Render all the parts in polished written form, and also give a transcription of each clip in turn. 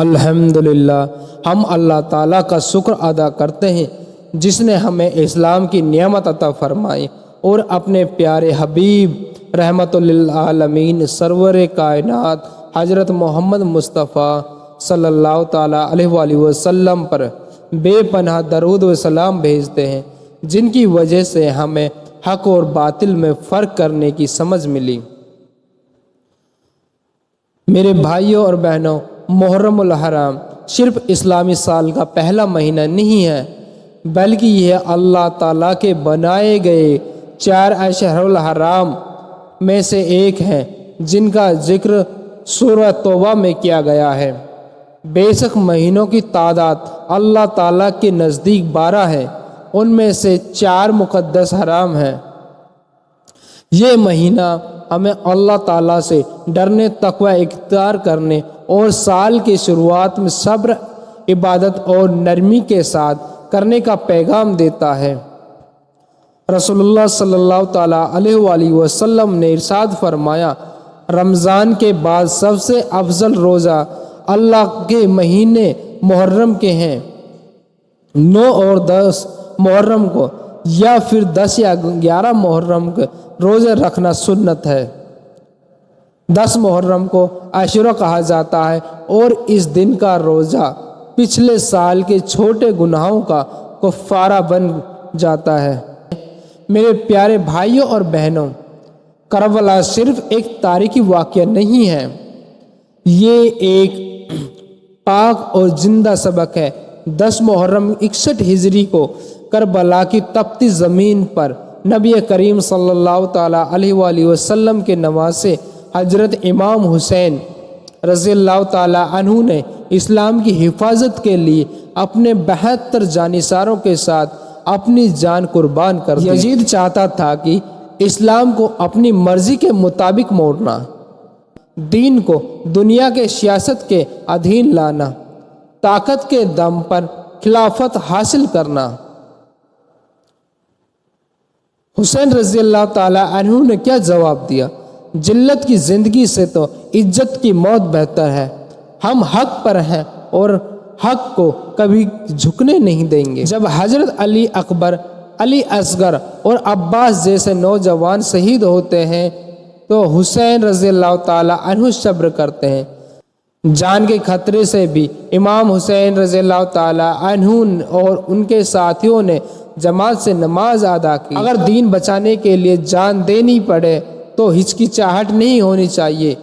الحمدللہ، ہم اللہ تعالیٰ کا شکر ادا کرتے ہیں جس نے ہمیں اسلام کی نعمت عطا فرمائی اور اپنے پیارے حبیب رحمت للعالمین سرور کائنات حضرت محمد مصطفیٰ صلی اللہ تعالیٰ علیہ وآلہ وسلم پر بے پناہ درود و سلام بھیجتے ہیں، جن کی وجہ سے ہمیں حق اور باطل میں فرق کرنے کی سمجھ ملی۔ میرے بھائیوں اور بہنوں، محرم الحرام صرف اسلامی سال کا پہلا مہینہ نہیں ہے، بلکہ یہ اللہ تعالیٰ کے بنائے گئے 4 اشہر الحرام میں سے ایک ہے جن کا ذکر سورہ توبہ میں کیا گیا ہے۔ بے شک مہینوں کی تعداد اللہ تعالیٰ کے نزدیک 12 ہے، ان میں سے 4 مقدس حرام ہیں۔ یہ مہینہ ہمیں اللہ تعالیٰ سے ڈرنے، تقوی اختیار کرنے اور سال کی شروعات میں صبر، عبادت اور نرمی کے ساتھ کرنے کا پیغام دیتا ہے۔ رسول اللہ صلی اللہ تعالیٰ علیہ وآلہ وسلم نے ارشاد فرمایا، رمضان کے بعد سب سے افضل روزہ اللہ کے مہینے محرم کے ہیں۔ 9 اور 10 محرم کو یا پھر 10 یا 11 محرم کے روزے رکھنا سنت ہے۔ 10 محرم کو عاشورہ کہا جاتا ہے اور اس دن کا روزہ پچھلے سال کے چھوٹے گناہوں کا کفارہ بن جاتا ہے۔ میرے پیارے بھائیوں اور بہنوں، کربلا صرف ایک تاریخی واقعہ نہیں ہے، یہ ایک پاک اور زندہ سبق ہے۔ 10 محرم 61 ہجری کو کربلا کی تپتی زمین پر نبی کریم صلی اللہ تعالیٰ علیہ وآلہ وسلم کے نواسے حضرت امام حسین رضی اللہ تعالیٰ عنہ نے اسلام کی حفاظت کے لیے اپنے 72 جانثاروں کے ساتھ اپنی جان قربان کر دی۔ یزید چاہتا تھا کہ اسلام کو اپنی مرضی کے مطابق موڑنا، دین کو دنیا کے سیاست کے ادھین لانا، طاقت کے دم پر خلافت حاصل کرنا۔ حسین رضی اللہ تعالیٰ عنہ نے کیا جواب دیا؟ ذلت کی زندگی سے تو عزت کی موت بہتر ہے۔ ہم حق پر ہیں اور حق کو کبھی جھکنے نہیں دیں گے۔ جب حضرت علی اکبر، علی اصغر اور عباس جیسے نوجوان شہید ہوتے ہیں تو حسین رضی اللہ تعالیٰ عنہ صبر کرتے ہیں۔ جان کے خطرے سے بھی امام حسین رضی اللہ تعالیٰ عنہ اور ان کے ساتھیوں نے جماعت سے نماز ادا کی۔ اگر دین بچانے کے لیے جان دینی پڑے تو ہچکچاہٹ نہیں ہونی چاہیے۔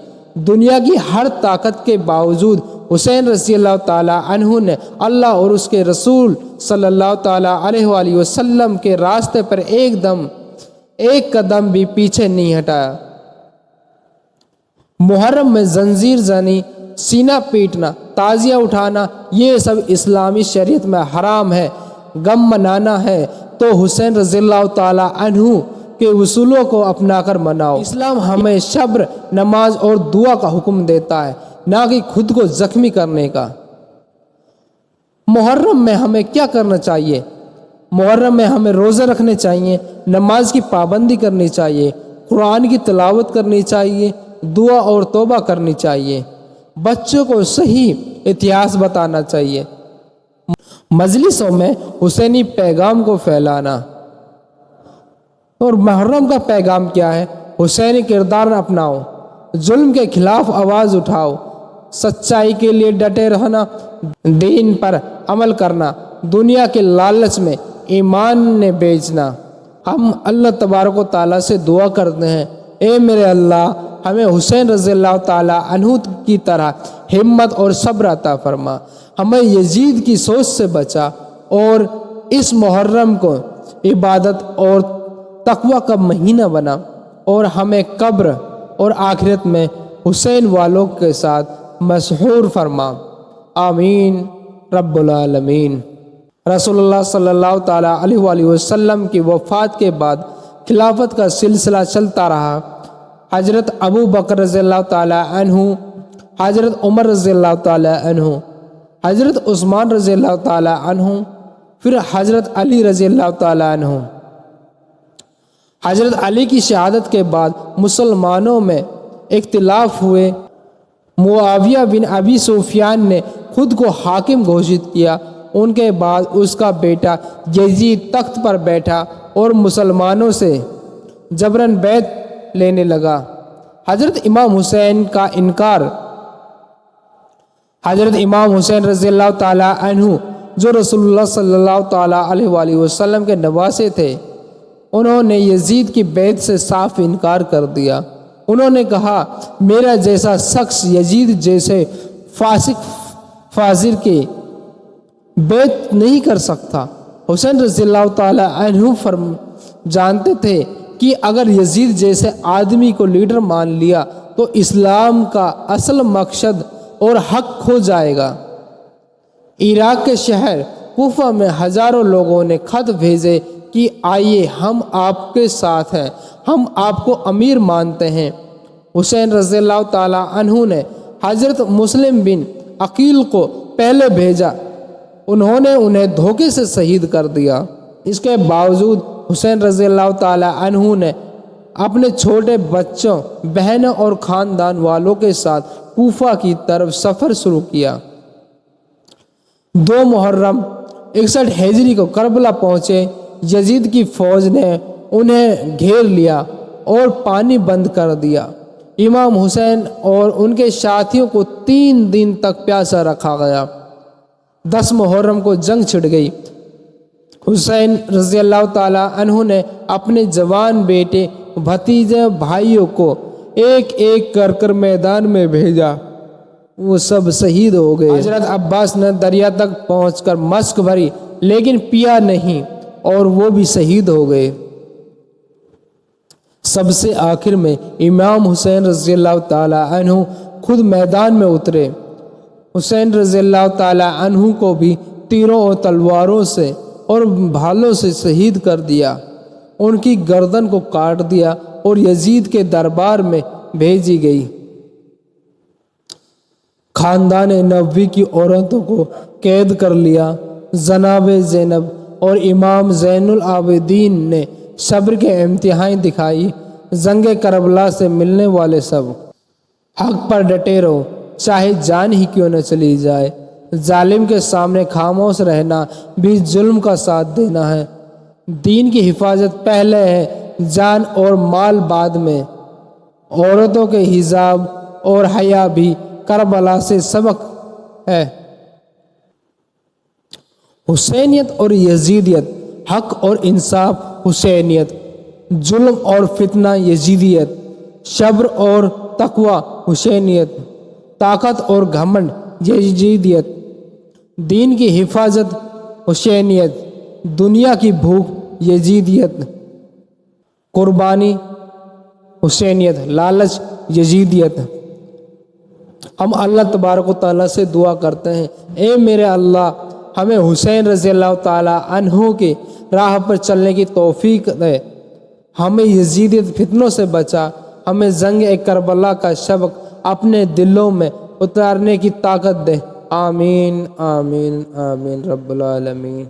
دنیا کی ہر طاقت کے باوجود حسین رضی اللہ تعالیٰ عنہ نے اللہ اور اس کے رسول صلی اللہ تعالیٰ علیہ وآلہ وسلم کے راستے پر ایک قدم بھی پیچھے نہیں ہٹایا۔ محرم میں زنجیر زنی، سینہ پیٹنا، تعزیہ اٹھانا، یہ سب اسلامی شریعت میں حرام ہے۔ غم منانا ہے تو حسین رضی اللہ تعالیٰ عنہ کے اصولوں کو اپنا کر مناؤ۔ اسلام ہمیں صبر، نماز اور دعا کا حکم دیتا ہے، نہ کہ خود کو زخمی کرنے کا۔ محرم میں ہمیں کیا کرنا چاہیے؟ محرم میں ہمیں روزے رکھنے چاہیے، نماز کی پابندی کرنی چاہیے، قرآن کی تلاوت کرنی چاہیے، دعا اور توبہ کرنی چاہیے، بچوں کو صحیح اتہاس بتانا چاہیے، مجلسوں میں حسینی پیغام کو پھیلانا۔ اور محرم کا پیغام کیا ہے؟ حسینی کردار اپناؤ، ظلم کے خلاف آواز اٹھاؤ، سچائی کے لیے ڈٹے رہنا، دین پر عمل کرنا، دنیا کے لالچ میں ایمان نے بیچنا۔ ہم اللہ تبارک و تعالیٰ سے دعا کرتے ہیں، اے میرے اللہ، ہمیں حسین رضی اللہ تعالیٰ عنہ کی طرح ہمت اور صبر عطا فرما، ہمیں یزید کی سوچ سے بچا، اور اس محرم کو عبادت اور تقوی کا مہینہ بنا، اور ہمیں قبر اور آخرت میں حسین والوں کے ساتھ مسحور فرما، آمین رب العالمین۔ رسول اللہ صلی اللہ تعالیٰ علیہ وآلہ وسلم کی وفات کے بعد خلافت کا سلسلہ چلتا رہا۔ حضرت ابو بکر رضی اللہ تعالیٰ عنہ، حضرت عمر رضی اللہ تعالیٰ عنہ، حضرت عثمان رضی اللہ تعالیٰ عنہ، پھر حضرت علی رضی اللہ تعالیٰ عنہ۔ حضرت علی کی شہادت کے بعد مسلمانوں میں اختلاف ہوئے۔ معاویہ بن ابی سفیان نے خود کو حاکم گھوشت کیا۔ ان کے بعد اس کا بیٹا یزید تخت پر بیٹھا اور مسلمانوں سے جبراً بیعت لینے لگا۔ حضرت امام حسین کا انکار۔ حضرت امام حسین رضی اللہ تعالیٰ عنہ جو رسول اللہ صلی اللہ تعالیٰ علیہ وآلہ وسلم کے نواسے تھے، انہوں نے یزید کی بیعت سے صاف انکار کر دیا۔ انہوں نے کہا میرا جیسا شخص یزید جیسے فاسق فاجر کے بیعت نہیں کر سکتا۔ حسین رضی اللہ تعالیٰ عنہ جانتے تھے کہ اگر یزید جیسے آدمی کو لیڈر مان لیا تو اسلام کا اصل مقصد اور حق کھو جائے گا۔ عراق کے شہر کوفہ میں ہزاروں لوگوں نے خط بھیجے کہ آئیے ہم آپ کے ساتھ ہیں، ہم آپ کو امیر مانتے ہیں۔ حسین رضی اللہ تعالیٰ عنہ نے حضرت مسلم بن عقیل کو پہلے بھیجا، انہوں نے انہیں دھوکے سے شہید کر دیا۔ اس کے باوجود حسین رضی اللہ تعالیٰ عنہ نے اپنے چھوٹے بچوں، بہنوں اور خاندان والوں کے ساتھ کوفہ کی طرف سفر شروع کیا۔ 2 محرم 61 ہجری کو کربلا پہنچے۔ یزید کی فوج نے انہیں گھیر لیا اور پانی بند کر دیا۔ امام حسین اور ان کے ساتھیوں کو 3 دن تک پیاسا رکھا گیا۔ 10 محرم کو جنگ چھڑ گئی۔ حسین رضی اللہ تعالیٰ عنہ نے اپنے جوان بیٹے، بھتیجے، بھائیوں کو ایک ایک کر میدان میں بھیجا، وہ سب شہید ہو گئے۔ حضرت عباس نے دریا تک پہنچ کر مشک بھری لیکن پیا نہیں اور وہ بھی شہید ہو گئے۔ سب سے آخر میں امام حسین رضی اللہ تعالیٰ عنہ خود میدان میں اترے۔ حسین رضی اللہ تعالیٰ عنہ کو بھی تیروں اور تلواروں سے اور بھالوں سے شہید کر دیا، ان کی گردن کو کاٹ دیا اور یزید کے دربار میں بھیجی گئی۔ خاندان نبوی کی عورتوں کو قید کر لیا۔ جناب زینب اور امام زین العابدین نے صبر کے امتحان دکھائی۔ جنگ کربلا سے ملنے والے سب حق پر ڈٹے رہو، چاہے جان ہی کیوں نہ چلی جائے۔ ظالم کے سامنے خاموش رہنا بھی ظلم کا ساتھ دینا ہے۔ دین کی حفاظت پہلے ہے، جان اور مال بعد میں۔ عورتوں کے حجاب اور حیا بھی کربلا سے سبق ہے۔ حسینیت اور یزیدیت، حق اور انصاف حسینیت، ظلم اور فتنہ یزیدیت، صبر اور تقوی حسینیت، طاقت اور گھمنڈ یزیدیت، دین کی حفاظت حسینیت، دنیا کی بھوک یزیدیت، قربانی حسینیت، لالچ یزیدیت۔ ہم اللہ تبارک و تعالیٰ سے دعا کرتے ہیں، اے میرے اللہ، ہمیں حسین رضی اللہ تعالیٰ عنہ کی راہ پر چلنے کی توفیق دے، ہمیں یزیدیت فتنوں سے بچا، ہمیں جنگ کربلا کا سبق اپنے دلوں میں اتارنے کی طاقت دے۔ آمین آمین آمین رب العالمین۔